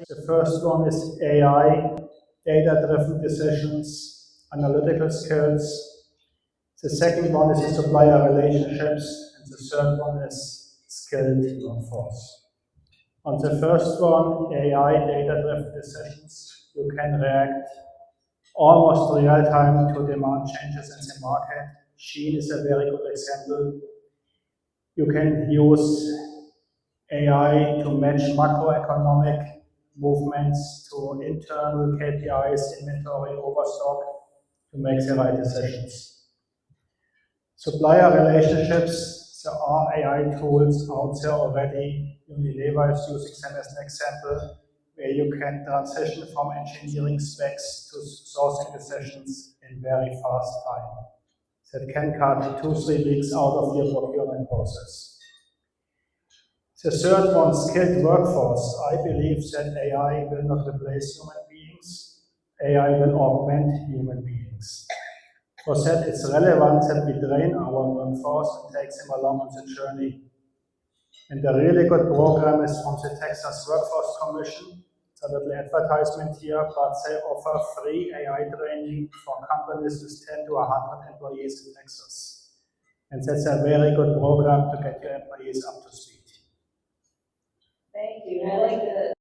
The first one is AI, data-driven decisions, analytical skills. The second one is the supplier relationships, and the third one is skilled workforce. On the first one, AI, data-driven decisions, you can react almost real time to demand changes in the market. Shein is a very good example. You can use AI to match macroeconomic movements to internal KPIs, inventory, overstock, to make the right decisions. Supplier relationships, there are AI tools out there already. Unilever is using them as an example, where you can transition from engineering specs to sourcing decisions in very fast time. That can cut 2-3 weeks out of your procurement process. The third one, skilled workforce. I believe that AI will not replace human beings. AI will augment human beings. For that, it's relevant that we train our workforce and take them along on the journey. And a really good program is from the Texas Workforce Commission. It's a little advertisement here, but they offer free AI training for companies with 10 to 100 employees in Texas. And that's a very good program to get your employees up to speed. Thank you. I like the